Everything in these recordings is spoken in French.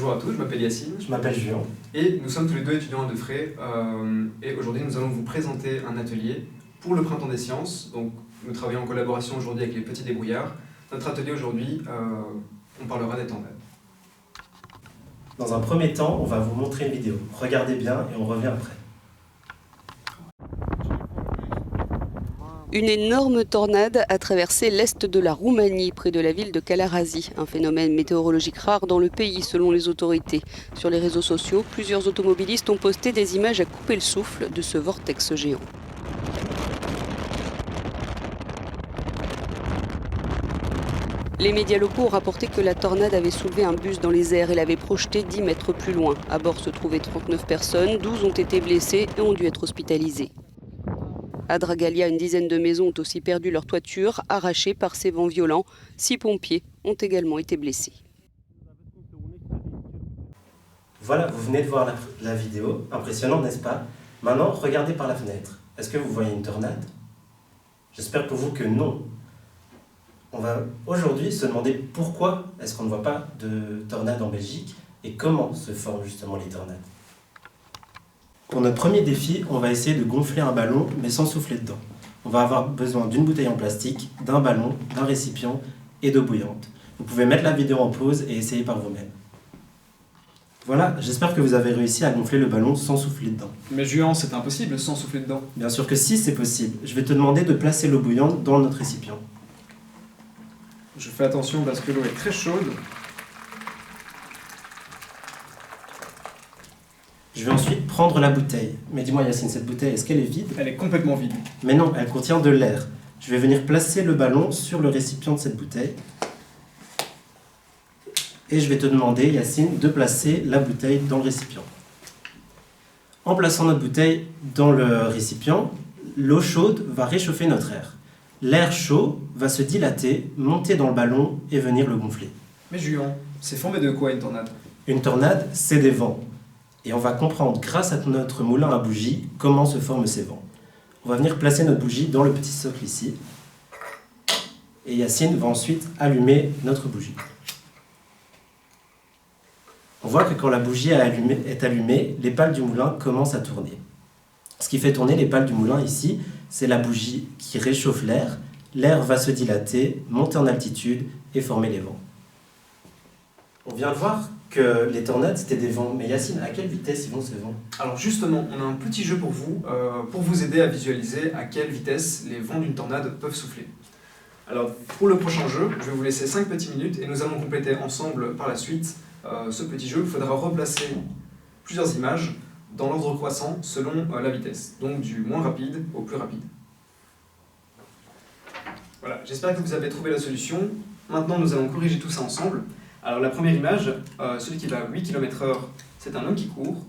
Bonjour à tous, je m'appelle Yacine. Je m'appelle Julien. Et nous sommes tous les deux étudiants à Defray. Et aujourd'hui, nous allons vous présenter un atelier pour le Printemps des Sciences. Donc, nous travaillons en collaboration aujourd'hui avec les Petits Débrouillards. Notre atelier aujourd'hui, on parlera des tornades. Dans un premier temps, on va vous montrer une vidéo. Regardez bien et on revient après. Une énorme tornade a traversé l'est de la Roumanie, près de la ville de Călărași, un phénomène météorologique rare dans le pays selon les autorités. Sur les réseaux sociaux, plusieurs automobilistes ont posté des images à couper le souffle de ce vortex géant. Les médias locaux ont rapporté que la tornade avait soulevé un bus dans les airs et l'avait projeté 10 mètres plus loin. À bord se trouvaient 39 personnes, 12 ont été blessées et ont dû être hospitalisées. À Dragalia, une dizaine de maisons ont aussi perdu leur toiture, arrachées par ces vents violents. 6 pompiers ont également été blessés. Voilà, vous venez de voir la vidéo. Impressionnant, n'est-ce pas? Maintenant, regardez par la fenêtre. Est-ce que vous voyez une tornade? J'espère pour vous que non. On va aujourd'hui se demander pourquoi est-ce qu'on ne voit pas de tornade en Belgique et comment se forment justement les tornades. Pour notre premier défi, on va essayer de gonfler un ballon mais sans souffler dedans. On va avoir besoin d'une bouteille en plastique, d'un ballon, d'un récipient et d'eau bouillante. Vous pouvez mettre la vidéo en pause et essayer par vous-même. Voilà, j'espère que vous avez réussi à gonfler le ballon sans souffler dedans. Mais Julien, c'est impossible sans souffler dedans. Bien sûr que si, c'est possible. Je vais te demander de placer l'eau bouillante dans notre récipient. Je fais attention parce que l'eau est très chaude. Je vais ensuite prendre la bouteille. Mais dis-moi Yacine, cette bouteille, est-ce qu'elle est vide? Elle est complètement vide. Mais non, elle contient de l'air. Je vais venir placer le ballon sur le récipient de cette bouteille. Et je vais te demander, Yacine, de placer la bouteille dans le récipient. En plaçant notre bouteille dans le récipient, l'eau chaude va réchauffer notre air. L'air chaud va se dilater, monter dans le ballon et venir le gonfler. Mais Julien, c'est formé de quoi une tornade? Une tornade, c'est des vents. Et on va comprendre, grâce à notre moulin à bougies, comment se forment ces vents. On va venir placer notre bougie dans le petit socle ici. Et Yacine va ensuite allumer notre bougie. On voit que quand la bougie est allumée, les pales du moulin commencent à tourner. Ce qui fait tourner les pales du moulin ici, c'est la bougie qui réchauffe l'air. L'air va se dilater, monter en altitude et former les vents. On vient de voir que les tornades, c'était des vents. Mais Yacine, à quelle vitesse ils vont ces vents? Alors justement, on a un petit jeu pour vous aider à visualiser à quelle vitesse les vents d'une tornade peuvent souffler. Alors pour le prochain jeu, je vais vous laisser 5 petites minutes et nous allons compléter ensemble par la suite ce petit jeu. Il faudra replacer plusieurs images dans l'ordre croissant selon la vitesse, donc du moins rapide au plus rapide. Voilà, j'espère que vous avez trouvé la solution. Maintenant, nous allons corriger tout ça ensemble. Alors la première image, celui qui va à 8 km/h, c'est un homme qui court.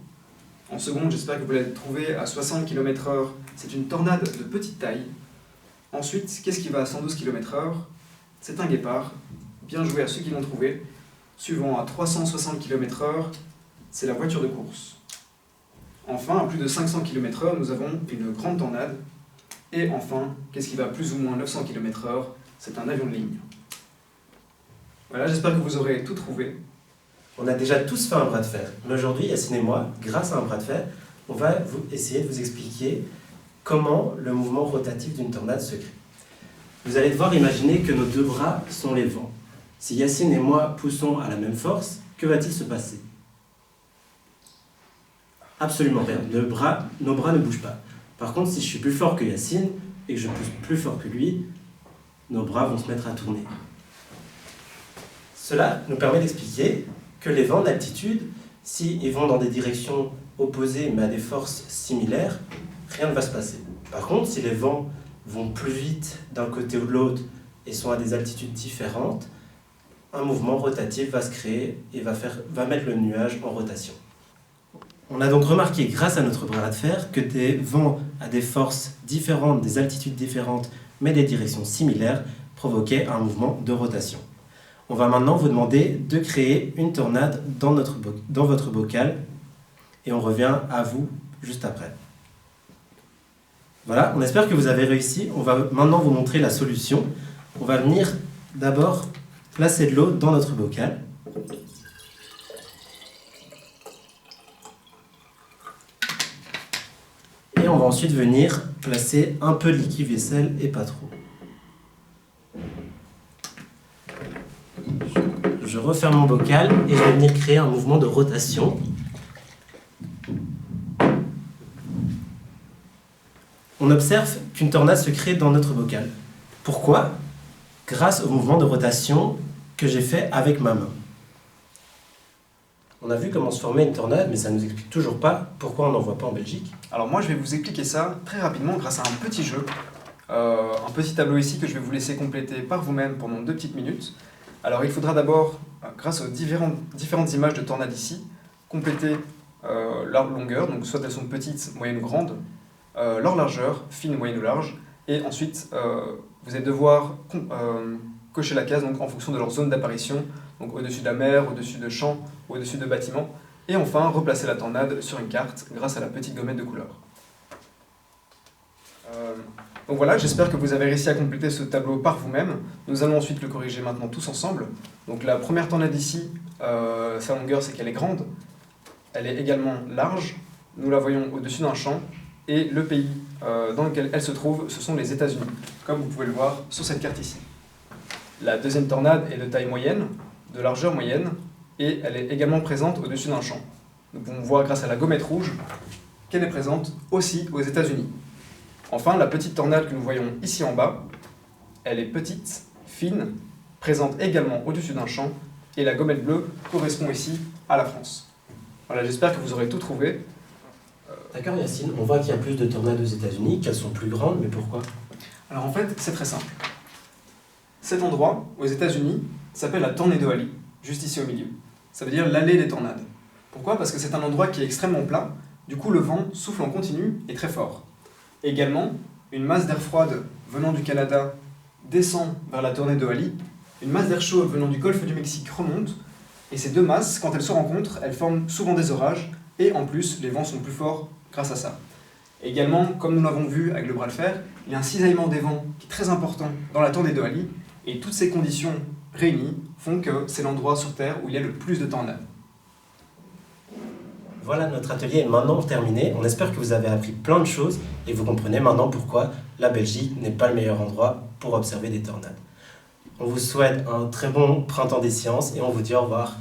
En seconde, j'espère que vous l'avez trouvé à 60 km/h, c'est une tornade de petite taille. Ensuite, qu'est-ce qui va à 112 km/h? C'est un guépard. Bien joué à ceux qui l'ont trouvé. Suivant à 360 km/h, c'est la voiture de course. Enfin, à plus de 500 km/h, nous avons une grande tornade. Et enfin, qu'est-ce qui va à plus ou moins 900 km/h? C'est un avion de ligne. Voilà, j'espère que vous aurez tout trouvé. On a déjà tous fait un bras de fer. Mais aujourd'hui, Yacine et moi, grâce à un bras de fer, on va essayer de vous expliquer comment le mouvement rotatif d'une tornade se crée. Vous allez devoir imaginer que nos deux bras sont les vents. Si Yacine et moi poussons à la même force, que va-t-il se passer? Absolument rien. Nos bras ne bougent pas. Par contre, si je suis plus fort que Yacine et que je pousse plus fort que lui, nos bras vont se mettre à tourner. Cela nous permet d'expliquer que les vents d'altitude, s'ils vont dans des directions opposées mais à des forces similaires, rien ne va se passer. Par contre, si les vents vont plus vite d'un côté ou de l'autre et sont à des altitudes différentes, un mouvement rotatif va se créer et va mettre le nuage en rotation. On a donc remarqué, grâce à notre bras de fer, que des vents à des forces différentes, des altitudes différentes, mais des directions similaires, provoquaient un mouvement de rotation. On va maintenant vous demander de créer une tornade dans votre bocal et on revient à vous juste après. Voilà, on espère que vous avez réussi. On va maintenant vous montrer la solution. On va venir d'abord placer de l'eau dans notre bocal. ensuite venir placer un peu de liquide vaisselle et pas trop. Je referme mon bocal et je vais venir créer un mouvement de rotation. On observe qu'une tornade se crée dans notre bocal. Pourquoi? Grâce au mouvement de rotation que j'ai fait avec ma main. On a vu comment se formait une tornade, mais ça ne nous explique toujours pas pourquoi on n'en voit pas en Belgique. Alors moi je vais vous expliquer ça très rapidement grâce à un petit jeu, un petit tableau ici que je vais vous laisser compléter par vous-même pendant 2 petites minutes. Alors il faudra d'abord, grâce aux différentes images de tornades ici, compléter leur longueur, donc soit elles sont petites, moyennes ou grandes, leur largeur, fine, moyenne ou large, et ensuite vous allez devoir cocher la case donc, en fonction de leur zone d'apparition, donc au-dessus de la mer, au-dessus de champs, au-dessus de bâtiments, et enfin replacer la tornade sur une carte grâce à la petite gommette de couleur. Donc voilà, j'espère que vous avez réussi à compléter ce tableau par vous-même. Nous allons ensuite le corriger maintenant tous ensemble. Donc la première tornade ici, sa longueur c'est qu'elle est grande, elle est également large, nous la voyons au-dessus d'un champ, et le pays dans lequel elle se trouve, ce sont les États-Unis, comme vous pouvez le voir sur cette carte ici. La deuxième tornade est de taille moyenne, de largeur moyenne, et elle est également présente au-dessus d'un champ. Nous pouvons voir grâce à la gommette rouge qu'elle est présente aussi aux États-Unis. Enfin, la petite tornade que nous voyons ici en bas, elle est petite, fine, présente également au-dessus d'un champ, et la gommette bleue correspond ici à la France. Voilà, j'espère que vous aurez tout trouvé. D'accord Yacine, on voit qu'il y a plus de tornades aux États-Unis, qu'elles sont plus grandes, mais pourquoi? Alors en fait, c'est très simple. Cet endroit, aux États-Unis, s'appelle la Tornado Alley, juste ici au milieu. Ça veut dire l'allée des tornades. Pourquoi? Parce que c'est un endroit qui est extrêmement plat, du coup le vent souffle en continu et très fort. Également, une masse d'air froide venant du Canada descend vers la Tornado Alley, une masse d'air chaud venant du golfe du Mexique remonte, et ces deux masses, quand elles se rencontrent, elles forment souvent des orages, et en plus, les vents sont plus forts grâce à ça. Également, comme nous l'avons vu avec le bras de fer, il y a un cisaillement des vents qui est très important dans la Tornado Alley, et toutes ces conditions réunies font que c'est l'endroit sur Terre où il y a le plus de tornades. Voilà, notre atelier est maintenant terminé. On espère que vous avez appris plein de choses et vous comprenez maintenant pourquoi la Belgique n'est pas le meilleur endroit pour observer des tornades. On vous souhaite un très bon printemps des sciences et on vous dit au revoir.